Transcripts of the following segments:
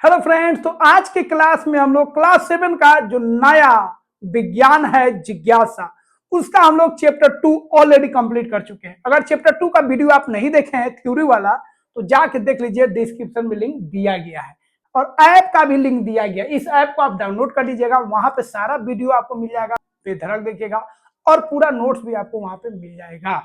Hello friends, तो आज के क्लास में हम लोग क्लास 7 का जो नया विज्ञान है जिज्ञासा, उसका हम लोग चैप्टर 2 ऑलरेडी कंप्लीट कर चुके हैं। अगर चैप्टर 2 का वीडियो आप नहीं देखे हैं थ्योरी वाला, तो जाके देख लीजिए, डिस्क्रिप्शन में लिंक दिया गया है और ऐप का भी लिंक दिया गया। इस ऐप को आप डाउनलोड कर लीजिएगा, वहां पे सारा वीडियो आपको मिल जाएगा, बेधड़क देखिएगा और पूरा नोट्स भी आपको वहां पे मिल जाएगा।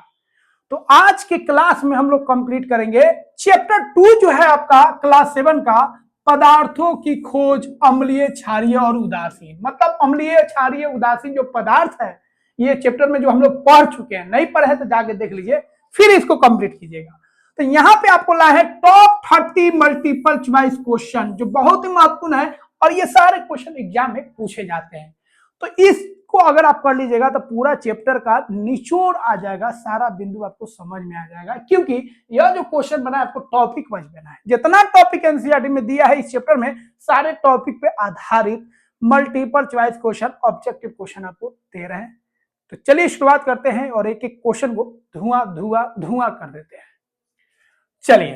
तो आज के क्लास में हम लोग कंप्लीट करेंगे चैप्टर 2 जो है आपका क्लास 7 का, पदार्थों की खोज, अम्लीय, क्षारीय और उदासीन। मतलब अम्लीय, क्षारीय, उदासीन जो पदार्थ है, ये चैप्टर में जो हम लोग पढ़ चुके हैं, नहीं पढ़े तो जाके देख लीजिए, फिर इसको कंप्लीट कीजिएगा। तो यहाँ पे आपको ला है टॉप 30 मल्टीपल चॉइस क्वेश्चन, जो बहुत ही महत्वपूर्ण है और ये सारे क्वेश्चन एग्जाम में पूछे जाते हैं। तो इसको अगर आप पढ़ लीजिएगा तो पूरा चैप्टर का निचोड़ आ जाएगा, सारा बिंदु आपको समझ में आ जाएगा, क्योंकि यह जो क्वेश्चन बना है आपको टॉपिक वाइज बना है। जितना टॉपिक एनसीईआरटी में दिया है इस चैप्टर में, सारे टॉपिक पे आधारित multiple choice question, objective question आपको दे रहे हैं। तो चलिए शुरुआत करते हैं और एक एक क्वेश्चन को धुआं धुआं धुआं कर देते हैं। चलिए,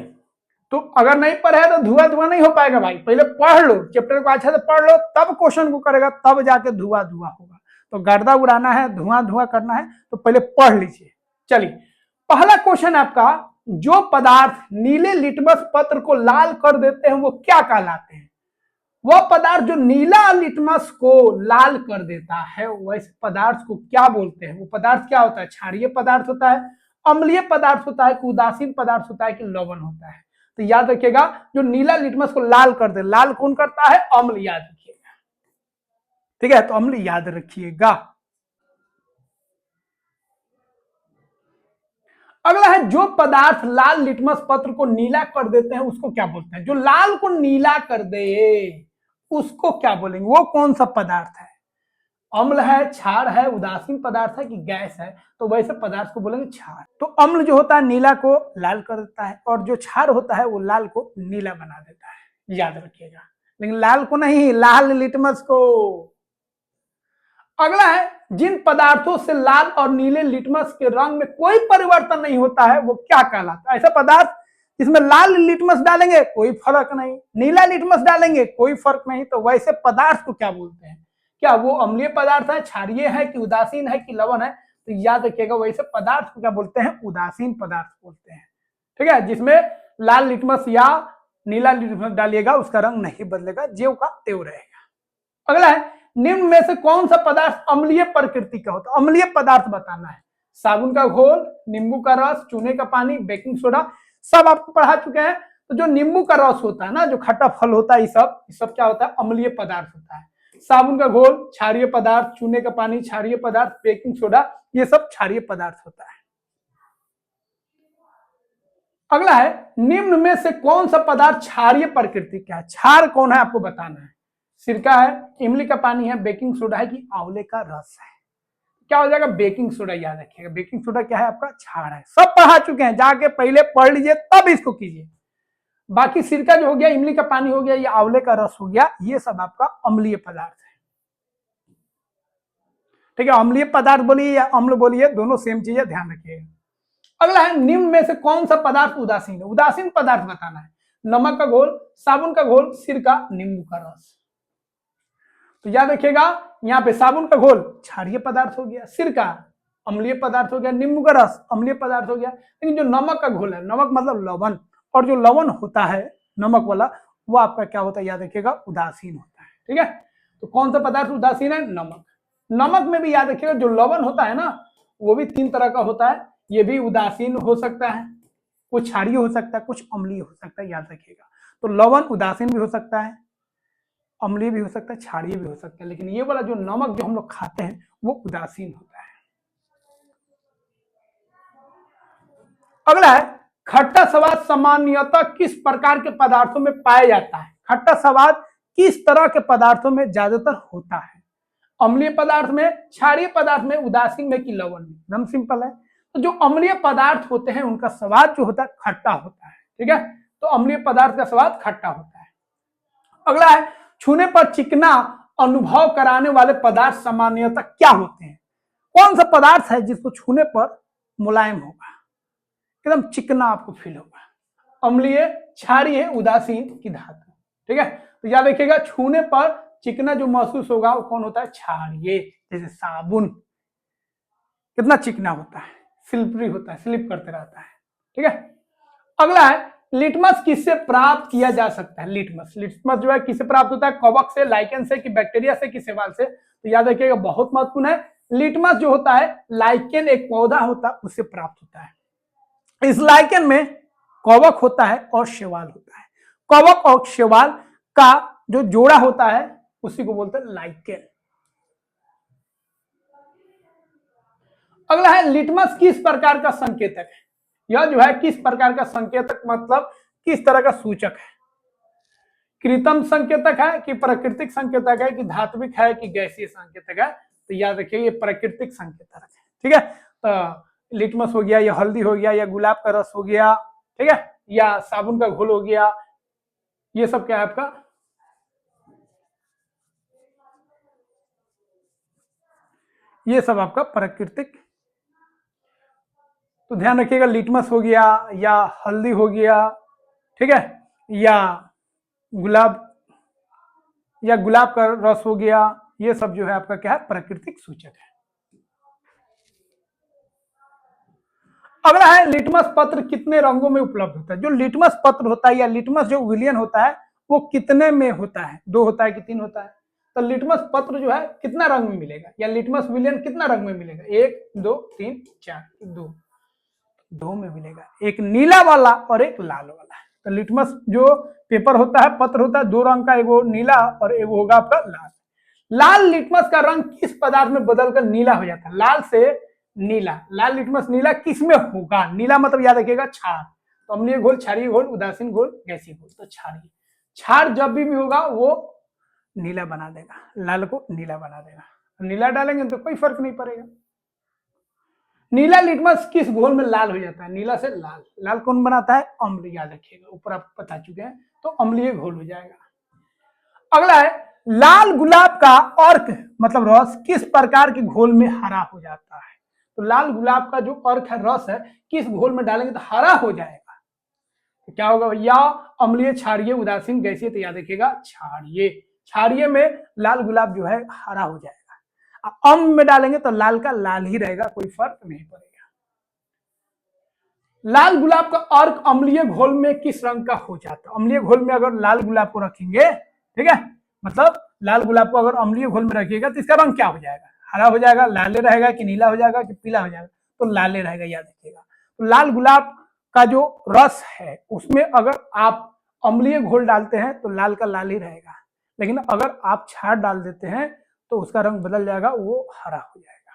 तो अगर नहीं पढ़े तो धुआं धुआं नहीं हो पाएगा भाई। पहले पढ़ लो, चैप्टर को अच्छे से पढ़ लो, तब क्वेश्चन को करेगा, तब जाके धुआं धुआं होगा। तो गर्दा उड़ाना है, धुआं धुआं करना है, तो पहले पढ़ लीजिए। चलिए, पहला क्वेश्चन आपका, जो पदार्थ नीले लिटमस पत्र को लाल कर देते हैं वो क्या कहलाते हैं? वह पदार्थ जो नीला लिटमस को लाल कर देता है, वैसे पदार्थ को क्या बोलते हैं? वो पदार्थ क्या होता है? क्षारीय पदार्थ होता है, अम्लीय पदार्थ होता है, उदासीन पदार्थ होता है कि लवण होता है? तो याद रखिएगा, जो नीला लिटमस को लाल कर दे, लाल कौन करता है? अम्ल, याद रखिएगा। ठीक है, तो अम्ल याद रखिएगा। अगला है, जो पदार्थ लाल लिटमस पत्र को नीला कर देते हैं उसको क्या बोलते हैं? जो लाल को नीला कर दे उसको क्या बोलेंगे? वो कौन सा पदार्थ है? अम्ल है, क्षार है, उदासीन पदार्थ है कि गैस है? तो वैसे पदार्थ को बोलेंगे क्षार। तो अम्ल जो होता है नीला को लाल कर देता है और जो क्षार होता है वो लाल को नीला बना देता है, याद रखिएगा। लेकिन लाल को नहीं, लाल लिटमस को। अगला है, जिन पदार्थों से लाल और नीले लिटमस के रंग में कोई परिवर्तन नहीं होता है वो क्या कहलाता है? ऐसा पदार्थ जिसमें लाल लिटमस डालेंगे कोई फर्क नहीं, नीला लिटमस डालेंगे कोई फर्क नहीं, तो वैसे पदार्थ को क्या बोलते हैं? क्या वो अम्लीय पदार्थ है, क्षारीय है कि उदासीन है कि लवण है? तो याद रखिएगा, वैसे पदार्थ को क्या बोलते हैं? उदासीन पदार्थ बोलते हैं। ठीक है, जिसमें लाल लिटमस या नीला लिटमस डालिएगा उसका रंग नहीं बदलेगा, ज्यों का त्यों रहेगा। अगला है, निम्न में से कौन सा पदार्थ अम्लीय प्रकृति का होता है? अम्लीय पदार्थ बताना है। साबुन का घोल, नींबू का रस, चूने का पानी, बेकिंग सोडा, सब आपको पढ़ा चुके हैं। तो जो नींबू का रस होता है ना, जो खट्टा फल होता है, ये सब क्या होता है? अम्लीय पदार्थ होता है। साबुन का घोल क्षारीय पदार्थ, चूने का पानी क्षारीय पदार्थ, बेकिंग सोडा, ये सब क्षारीय पदार्थ होता है। अगला है, निम्न में से कौन सा पदार्थ क्षारीय प्रकृति का है? क्षार कौन है आपको बताना है। सिरका है, इमली का पानी है, बेकिंग सोडा है कि आंवले का रस है? क्या हो जाएगा? बेकिंग सोडा, याद रखिएगा। बेकिंग सोडा क्या है? आपका क्षार है। सब पढ़ा चुके हैं, जाके पहले पढ़ लीजिए तब इसको कीजिए। बाकी सिरका जो हो गया, इमली का पानी हो गया, ये आंवले का रस हो गया, ये सब आपका अम्लीय पदार्थ है। ठीक है, अम्लीय पदार्थ बोलिए या अम्ल बोलिए, दोनों सेम चीज है, ध्यान रखिएगा। अगला है, निम्न में से कौन सा पदार्थ उदासीन है? उदासीन पदार्थ बताना है। नमक का घोल, साबुन का घोल, सिरका, नींबू का रस। तो याद रखिएगा, यहाँ पे साबुन का घोल क्षारीय पदार्थ हो गया, सिरका अम्लीय पदार्थ हो गया, नींबू का रस अम्लीय पदार्थ हो गया। लेकिन जो नमक का घोल है, नमक मतलब लवण, और जो लवण होता है नमक वाला, वो आपका क्या होता है? याद रखिएगा, उदासीन होता है। ठीक है, तो कौन सा पदार्थ उदासीन है? नमक। नमक में भी याद रखिएगा, जो लवण होता है ना, वो भी 3 तरह का होता है। ये भी उदासीन हो सकता है, कुछ क्षारीय हो सकता है, कुछ अम्लीय हो सकता है, याद रखिएगा। तो लवण उदासीन भी हो सकता है, अम्लीय भी हो सकता है, क्षारीय भी हो सकता है, लेकिन ये वाला जो नमक जो हम लोग खाते हैं वो उदासीन होता है। अगला है, खट्टा स्वाद सामान्यतः किस प्रकार के पदार्थों में पाया जाता है? खट्टा स्वाद किस तरह के पदार्थों में ज्यादातर होता है? अम्लीय पदार्थ में, क्षारीय पदार्थ में, उदासीन में कि लवण में? एकदम सिंपल है। तो जो अम्लीय पदार्थ होते हैं उनका स्वाद जो होता है खट्टा होता है। ठीक है, तो अम्लीय पदार्थ का स्वाद खट्टा होता है। अगला है, छूने पर चिकना अनुभव कराने वाले पदार्थ सामान्यतः क्या होते हैं? कौन सा पदार्थ है जिसको छूने पर मुलायम होगा, एकदम चिकना आपको फील होगा? अम्लीय, क्षारीय, उदासीन की धातु? ठीक है, तो याद रखिएगा छूने पर चिकना जो महसूस होगा वो कौन होता है, क्षारीय। जैसे साबुन कितना चिकना होता है, स्लिपरी होता है, स्लिप करते रहता है। ठीक है, अगला है लिटमस किससे प्राप्त किया जा सकता है। लिटमस लिटमस जो है किससे प्राप्त होता है, कवक से, लाइकेन से, कि बैक्टीरिया से, कि शैवाल से। तो याद रखिएगा बहुत महत्वपूर्ण है, लिटमस जो होता है लाइकेन एक पौधा होता है उससे प्राप्त होता है। इस लाइकेन में कवक होता है और शैवाल होता है। कवक और शैवाल का जो जोड़ा होता है उसी को बोलते हैं लाइकेन। अगला है लिटमस किस प्रकार का संकेतक है। यह जो है किस प्रकार का संकेतक मतलब किस तरह का सूचक है। कृत्रिम संकेतक है कि प्राकृतिक संकेतक है, कि धात्विक है, कि गैसीय संकेतक है। तो याद रखिए ये प्राकृतिक संकेतक है। ठीक है, तो लिटमस हो गया, या हल्दी हो गया, या गुलाब का रस हो गया, ठीक है, या साबुन का घोल हो गया, ये सब क्या है आपका, ये सब आपका प्राकृतिक। तो ध्यान रखिएगा लिटमस हो गया, या हल्दी हो गया, ठीक है, या गुलाब का रस हो गया, ये सब जो है आपका क्या है, प्राकृतिक सूचक है। अगला है लिटमस पत्र कितने रंगों में उपलब्ध होता है। जो लिटमस पत्र होता है या लिटमस जो विलियन होता है वो कितने में होता है, 2 होता है कि 3 होता है। तो लिटमस पत्र जो है कितना रंग में मिलेगा, या लिटमस विलियन कितना रंग में मिलेगा, 1 2 3 4, 2 में मिलेगा, एक नीला वाला और एक लाल वाला। तो लिटमस जो पेपर होता है, पत्र होता है, 2 रंग का, एगो नीला और एगो होगा आपका लाल। लाल लिटमस का रंग किस पदार्थ में बदलकर नीला हो जाता है। लाल से नीला, लाल लिटमस नीला किस में होगा, नीला मतलब याद रखिएगा क्षार। तो अम्लीय घोल, क्षारीय घोल, उदासीन घोल, गैसीय घोल। तो क्षारीय, क्षार जब भी होगा वो नीला बना देगा, लाल को नीला बना देगा। नीला डालेंगे तो कोई फर्क नहीं पड़ेगा। नीला लिटमस किस घोल में लाल हो जाता है, नीला से लाल, लाल कौन बनाता है, अम्ल, याद रखिएगा ऊपर आप बता चुके हैं। तो अम्लीय घोल हो जाएगा। अगला है लाल गुलाब का अर्क मतलब रस किस प्रकार के घोल में हरा हो जाता है। तो लाल गुलाब का जो अर्क है, रस है, किस घोल में डालेंगे तो हरा हो जाएगा। तो क्या होगा भैया, अम्लीय, क्षारीय, उदासीन, गैसीय। तो याद रखिएगा क्षारीय, क्षारीय में लाल गुलाब जो है हरा हो जाएगा। अम्ल में डालेंगे तो लाल का लाल ही रहेगा, कोई फर्क नहीं पड़ेगा। लाल गुलाब का अर्क अम्लीय घोल में किस रंग का हो जाता है। अम्लीय घोल में अगर लाल गुलाब को रखेंगे, ठीक है, मतलब लाल गुलाब को अगर अम्लीय घोल में रखिएगा तो इसका रंग क्या हो जाएगा, हरा हो जाएगा, लाले रहेगा, कि नीला हो जाएगा, कि पीला हो जाएगा। तो लाले रहेगा, याद रखिएगा। तो लाल गुलाब का जो रस है उसमें अगर आप अम्लीय घोल डालते हैं तो लाल का लाल ही रहेगा, लेकिन अगर आप क्षार डाल देते हैं तो उसका रंग बदल जाएगा, वो हरा हो जाएगा।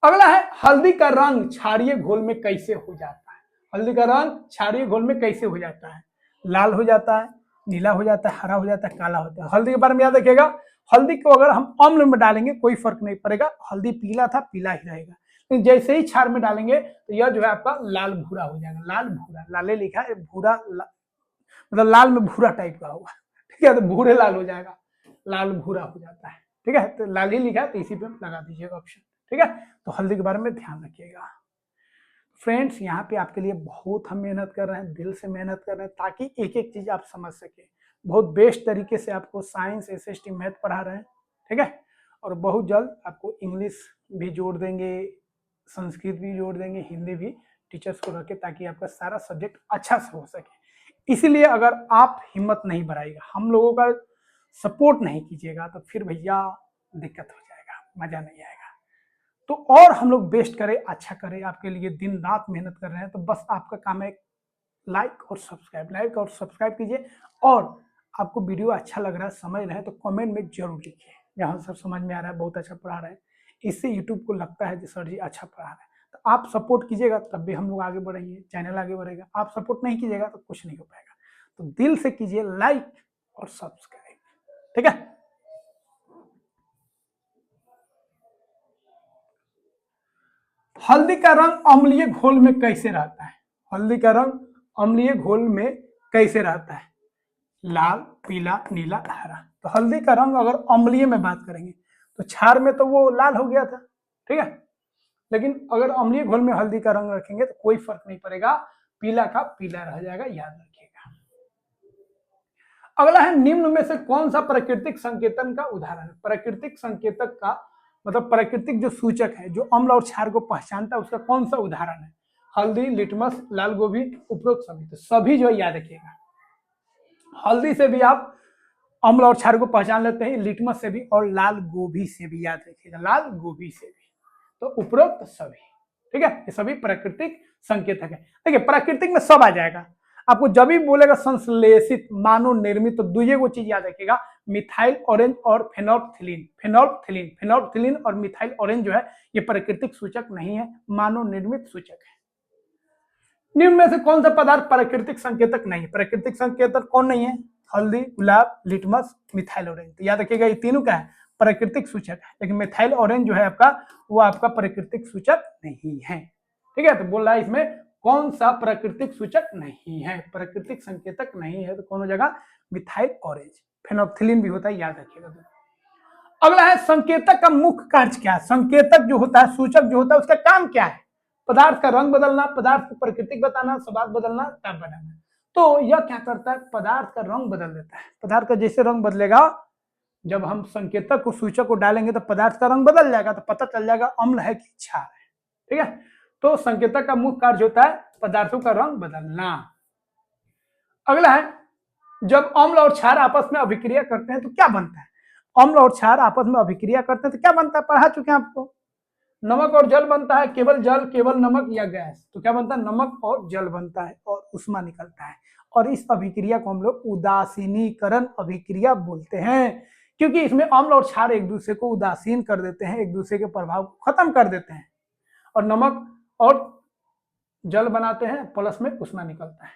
अगला है हल्दी का रंग क्षारीय घोल में कैसे हो जाता है। हल्दी का रंग क्षारीय घोल में कैसे हो जाता है, लाल हो जाता है, नीला हो जाता है, हरा हो जाता है, काला होता है। हल्दी के बारे में याद रखिएगा, हल्दी को अगर हम अम्ल में डालेंगे कोई फर्क नहीं पड़ेगा, हल्दी पीला था पीला ही रहेगा। लेकिन जैसे ही क्षार में डालेंगे तो यह जो है आपका लाल भूरा हो जाएगा। लाल भूरा, लाले लिखा है, भूरा मतलब लाल में भूरा टाइप का होगा, ठीक है, तो भूरे लाल हो जाएगा, लाल भूरा हो जाता है। ठीक है, तो लाल ही लिखा है तो इसी पे लगा दीजिएगा ऑप्शन। ठीक है, तो हल्दी के बारे में ध्यान रखिएगा। फ्रेंड्स यहाँ पे आपके लिए बहुत हम मेहनत कर रहे हैं, दिल से मेहनत कर रहे हैं ताकि एक एक चीज आप समझ सके। बहुत बेस्ट तरीके से आपको साइंस, एसएसटी, मैथ पढ़ा रहे हैं। ठीक है, और बहुत जल्द आपको इंग्लिश भी जोड़ देंगे, संस्कृत भी जोड़ देंगे, हिंदी भी टीचर्स को रखे ताकि आपका सारा सब्जेक्ट अच्छा से हो सके। इसीलिए अगर आप हिम्मत नहीं बढ़ाइएगा, हम लोगों का सपोर्ट नहीं कीजिएगा तो फिर भैया दिक्कत हो जाएगा, मजा नहीं आएगा। तो और हम लोग बेस्ट करें, अच्छा करें, आपके लिए दिन रात मेहनत कर रहे हैं। तो बस आपका काम है लाइक और सब्सक्राइब कीजिए। और आपको वीडियो अच्छा लग रहा है, समझ रहे हैं तो कमेंट में जरूर लिखिए, यहाँ सब समझ में आ रहा है, बहुत अच्छा पढ़ा रहे हैं, इससे यूट्यूब को लगता है कि सर जी अच्छा पढ़ा रहे हैं। तो आप सपोर्ट कीजिएगा तब भी हम लोग आगे बढ़ेंगे, चैनल आगे बढ़ेगा। आप सपोर्ट नहीं कीजिएगा तो कुछ नहीं हो पाएगा। तो दिल से कीजिए लाइक और सब्सक्राइब। ठीक है, हल्दी का रंग अम्लीय घोल में कैसे रहता है। हल्दी का रंग अम्लीय घोल में कैसे रहता है, लाल, पीला, नीला, हरा। तो हल्दी का रंग अगर अम्लीय में बात करेंगे तो क्षार में तो वो लाल हो गया था, ठीक है, लेकिन अगर अम्लीय घोल में हल्दी का रंग रखेंगे तो कोई फर्क नहीं पड़ेगा, पीला का पीला रह जाएगा, याद रखिएगा। अगला है निम्न में से कौन सा प्राकृतिक संकेतन का उदाहरण है। प्राकृतिक संकेतक का मतलब प्राकृतिक जो सूचक है जो अम्ल और क्षार को पहचानता है उसका कौन सा उदाहरण है। हल्दी, लिटमस, लाल गोभी, उपरोक्त सभी। तो सभी जो है याद रखिएगा, हल्दी से भी आप अम्ल और क्षार को पहचान लेते हैं, लिटमस से भी और लाल गोभी से भी याद रखिएगा, लाल गोभी से भी। तो उपरोक्त सभी, ठीक है, ये सभी प्राकृतिक संकेतक है। देखिए प्राकृतिक में सब आ जाएगा, आपको जब भी बोलेगा संश्लेषित, मानव निर्मित, तो दुइये को चीज याद रखिएगा, मिथाइल ऑरेंज और फेनोल्फथलीन। फेनोल्फथलीन फेनोल्फथलीन और मिथाइल ऑरेंज जो है ये प्राकृतिक सूचक नहीं है, मानव निर्मित सूचक है। निम्न में से कौन सा पदार्थ प्राकृतिक संकेतक नहीं है। प्राकृतिक संकेतक कौन नहीं है, हल्दी, गुलाब, लिटमस, मिथाइल ऑरेंज। तो याद रखिएगा ये तीनों का है प्राकृतिक सूचक है, लेकिन मिथाइल ऑरेंज जो है आपका वो आपका प्राकृतिक सूचक नहीं है। ठीक है, तो बोल रहा है इसमें कौन सा प्राकृतिक सूचक नहीं है, प्राकृतिक संकेतक नहीं है, तो कौन हो जाएगा, मिथाइल ऑरेंज। फेनोल्फथलीन भी होता है, याद रखिएगा। अगला है संकेतक का मुख्य कार्य क्या है। संकेतक जो होता है, सूचक जो होता है, उसका काम क्या है। पदार्थ का रंग बदलना, पदार्थ को प्राकृतिक बताना, स्वभाव बदलना, ताप बनाना। तो यह क्या करता है, पदार्थ का रंग बदल देता है। पदार्थ का जैसे रंग बदलेगा, जब हम संकेतक को सूचक को डालेंगे तो पदार्थ का रंग बदल जाएगा, तो पता चल जाएगा अम्ल है कि क्षार है। ठीक है, तो संकेतक का मुख्य कार्य होता है पदार्थों का रंग बदलना। अगला है जब अम्ल और क्षार आपस में अभिक्रिया करते हैं तो क्या बनता है। अम्ल और क्षार आपस में अभिक्रिया करते हैं तो क्या बनता है, पढ़ा चुके हैं आपको। नमक और जल बनता है, केवल जल, केवल नमक या गैस। तो क्या बनता है, नमक और जल बनता है और उष्मा निकलता है। और इस अभिक्रिया को हम लोग उदासीनीकरण अभिक्रिया बोलते हैं, क्योंकि इसमें अम्ल और क्षार एक दूसरे को उदासीन कर देते हैं, एक दूसरे के प्रभाव को खत्म कर देते हैं और नमक और जल बनाते हैं, प्लस में उष्मा निकलता है।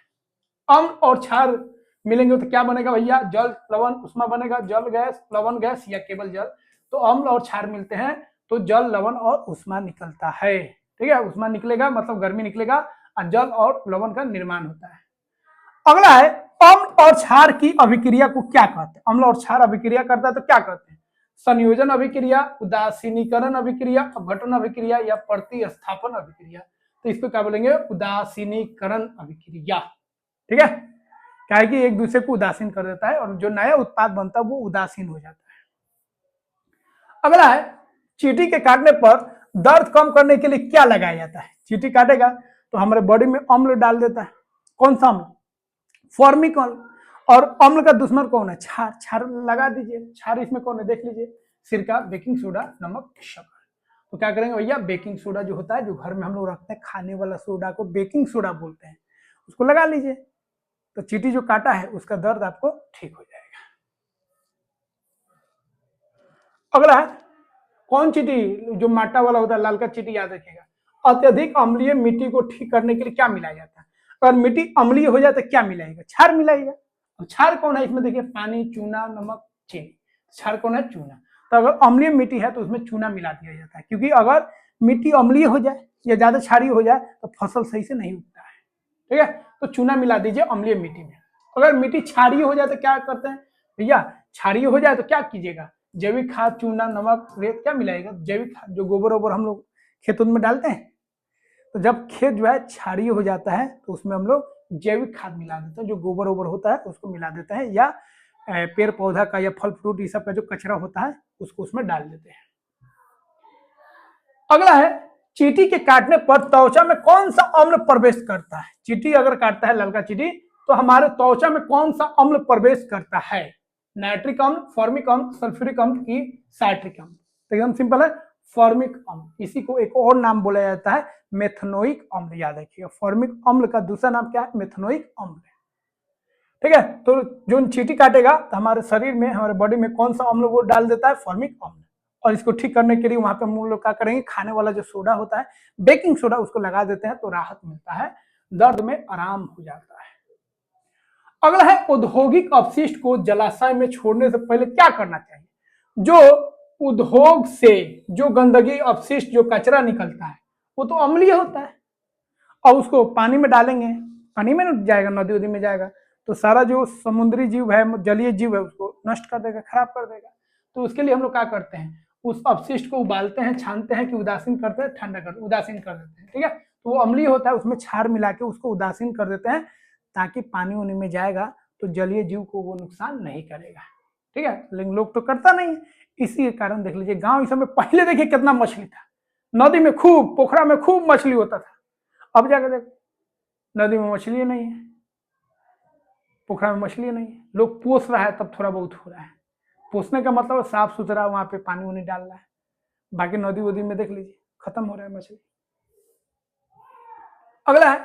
अम्ल और क्षार मिलेंगे तो क्या बनेगा भैया, जल, लवण, उष्मा बनेगा। जल गैस, लवण गैस या केवल जल। तो अम्ल और क्षार मिलते हैं तो जल, लवण और उष्मा निकलता है। ठीक है, उष्मा निकलेगा मतलब गर्मी निकलेगा और जल और लवण का निर्माण होता है। अगला है अम्ल और क्षार की अभिक्रिया को क्या कहते हैं। अम्ल और क्षार अभिक्रिया करता है तो क्या कहते हैं, संयोजन अभिक्रिया, उदासीनीकरण अभिक्रिया, अपघटन अभिक्रिया या प्रतिस्थापन अभिक्रिया। तो इसको क्या बोलेंगे, उदासीनीकरण अभिक्रिया। ठीक है, क्या है कि एक दूसरे को उदासीन कर देता है और जो नया उत्पाद बनता है वो उदासीन हो जाता है। अगला है चींटी के काटने पर दर्द कम करने के लिए क्या लगाया जाता है। चींटी काटेगा तो हमारे बॉडी में अम्ल डाल देता है। कौन सा अम्ल, फॉर्मिक अम्ल। और अम्ल का दुश्मन कौन है, क्षार। क्षार लगा दीजिए, क्षार इसमें कौन है देख लीजिए, सिरका, बेकिंग सोडा, नमक, शक्कर। तो क्या करेंगे भैया, बेकिंग सोडा जो होता है, जो घर में हम लोग रखते हैं खाने वाला सोडा को बेकिंग सोडा बोलते हैं, उसको लगा लीजिए तो चींटी जो काटा है उसका दर्द आपको ठीक हो जाएगा। अगला है कौन चींटी, जो माटा वाला होता है, लाल का चींटी, याद रखिएगा। अत्यधिक अम्लीय मिट्टी को ठीक करने के लिए क्या मिलाया जाता है। अगर मिट्टी अम्लीय हो जाए तो क्या मिलाएगा, क्षार मिलाएगा। क्षार कौन है इसमें देखिए, पानी, चूना, नमक, चीनी। क्षार कौन है, चूना। तो अगर अम्लीय मिट्टी है तो उसमें चूना मिला दिया जाता है, क्योंकि अगर मिट्टी अम्लीय हो जाए या ज्यादा क्षारीय हो जाए तो फसल सही से नहीं उगता है। ठीक है, तो चूना मिला दीजिए अम्लीय मिट्टी में। अगर मिट्टी क्षारीय हो जाए तो क्या करते हैं भैया, क्षारीय हो जाए तो क्या कीजिएगा, जैविक खाद, चूना, नमक, रेत, क्या मिलाएगा, जैविक खाद, जो गोबर वोबर हम लोग खेतों में डालते हैं। तो जब खेत जो है क्षारीय हो जाता है तो उसमें हम लोग जैविक खाद मिला देते हैं, जो गोबर वोबर होता है उसको मिला देते हैं, या पेड़ पौधा का या फल फ्रूट ये सब का जो कचरा होता है उसको उसमें डाल देते हैं। अगला है चींटी के काटने पर त्वचा में कौन सा अम्ल प्रवेश करता है। चींटी अगर काटता है, ललका चींटी, तो हमारे त्वचा में कौन सा अम्ल प्रवेश करता है, नाइट्रिक अम्ल, फॉर्मिक अम्ल, सल्फ्यूरिक अम्ल की साइट्रिक अम्ल। तो एकदम सिंपल है, फॉर्मिक अम्ल। इसी को एक और नाम बोला जाता है मेथनोइक अम्ल, याद रखिएगा। फॉर्मिक अम्ल का दूसरा नाम क्या है, मेथनोइक अम्ल। ठीक है, तो जो चींटी काटेगा तो हमारे शरीर में, हमारे बॉडी में कौन सा अम्ल वो डाल देता है, फॉर्मिक अम्ल। और इसको ठीक करने के लिए वहां पे हम लोग क्या करेंगे, खाने वाला जो सोडा होता है, बेकिंग सोडा, उसको लगा देते हैं तो राहत मिलता है, दर्द में आराम हो जाता है। अगला है औद्योगिक अपशिष्ट को जलाशय में छोड़ने से पहले क्या करना चाहिए। जो उद्योग से जो गंदगी, अपशिष्ट, जो कचरा निकलता है वो तो अम्लीय होता है, और उसको पानी में डालेंगे, पानी में न जाएगा, नदी उदी में जाएगा तो सारा जो समुद्री जीव है, जलीय जीव है, उसको नष्ट कर देगा, खराब कर देगा। तो उसके लिए हम लोग क्या करते हैं, उस अपशिष्ट को उबालते हैं, छानते हैं, कि उदासीन करते हैं, ठंडा कर, उदासीन कर देते हैं। ठीक है, तो वो अम्लीय होता है, उसमें क्षार मिला के उसको उदासीन कर देते हैं, ताकि पानी उनी में जाएगा तो जलीय जीव को वो नुकसान नहीं करेगा, ठीक है। लेकिन लोग तो करता नहीं है, इसी के कारण देख लीजिए गांव इस समय पहले देखिए कितना मछली था, नदी में खूब, पोखरा में खूब मछली होता था। अब जाकर देखो नदी में मछली नहीं है, पोखरा में मछली नहीं है। लोग पोस रहा है तब थोड़ा बहुत हो रहा है। पोसने का मतलब साफ सुथरा वहां पे पानी उनी डाल रहा है, बाकी नदी वदी में देख लीजिए खत्म हो रहा है मछली। अगला है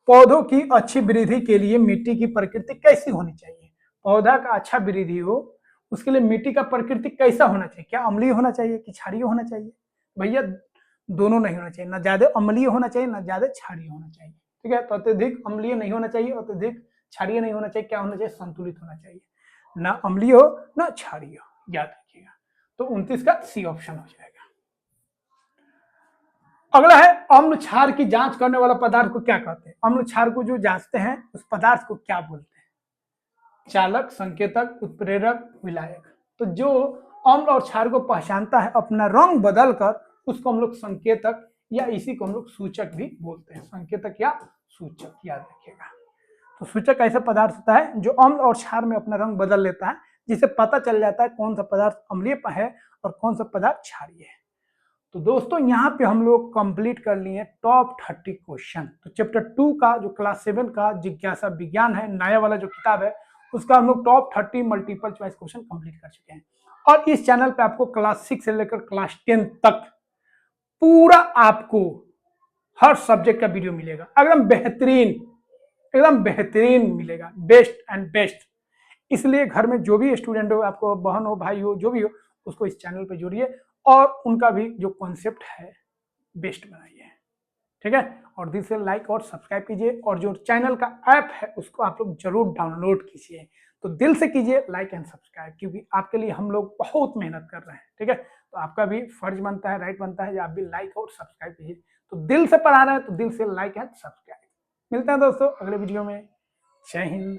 पौधों की अच्छी वृद्धि के लिए मिट्टी की प्रकृति कैसी होनी चाहिए। पौधा का अच्छा वृद्धि हो उसके लिए मिट्टी का प्रकृति कैसा होना चाहिए, क्या अम्लीय होना चाहिए कि क्षारीय होना चाहिए। भैया दोनों नहीं होना चाहिए, ना ज्यादा अम्लीय होना चाहिए ना ज्यादा क्षारीय होना चाहिए, ठीक है। तो अत्यधिक अम्लीय नहीं होना चाहिए, अत्यधिक क्षारीय नहीं होना चाहिए, क्या होना चाहिए, संतुलित होना चाहिए, ना अम्लीय हो ना क्षारीय हो, याद रखिएगा। तो 29 का सी ऑप्शन हो जाएगा। अगला है अम्ल क्षार की जांच करने वाला पदार्थ को क्या कहते हैं। अम्ल क्षार को जो जांचते हैं उस पदार्थ को क्या बोलते हैं। चालक, संकेतक, उत्प्रेरक, विलायक। तो जो अम्ल और क्षार को पहचानता है अपना रंग बदल कर, उसको हम लोग संकेतक या इसी को हम लोग सूचक भी बोलते हैं, संकेतक या सूचक, याद रखिएगा। तो सूचक ऐसा पदार्थ होता है जो अम्ल और क्षार में अपना रंग बदल लेता है, जिससे पता चल जाता है कौन सा पदार्थ अम्लीय है और कौन सा पदार्थ क्षारीय है। तो दोस्तों यहाँ पे हम लोग कंप्लीट कर लिए टॉप 30 क्वेश्चन। तो चैप्टर 2 का जो क्लास 7 का जिज्ञासा विज्ञान है, नया वाला जो किताब है, उसका हम लोग top 30 multiple choice question complete कर चुके हैं। और इस चैनल पे आपको क्लास 6 से लेकर क्लास 10 तक पूरा आपको हर सब्जेक्ट का वीडियो मिलेगा, एकदम बेहतरीन मिलेगा, बेस्ट एंड बेस्ट। इसलिए घर में जो भी स्टूडेंट हो, आपको बहन हो, भाई हो, जो भी हो, उसको इस चैनल पे जोड़िए और उनका भी जो कॉन्सेप्ट है बेस्ट बनाइए, ठीक है। और दिल से लाइक और सब्सक्राइब कीजिए, और जो चैनल का ऐप है उसको आप लोग जरूर डाउनलोड कीजिए। तो दिल से कीजिए लाइक एंड सब्सक्राइब, क्योंकि आपके लिए हम लोग बहुत मेहनत कर रहे हैं, ठीक है। तो आपका भी फर्ज बनता है, राइट बनता है, आप भी लाइक और सब्सक्राइब कीजिए। तो दिल से पढ़ा रहे हैं तो दिल से लाइक एंड सब्सक्राइब। मिलते हैं दोस्तों अगले वीडियो में। जय हिंद।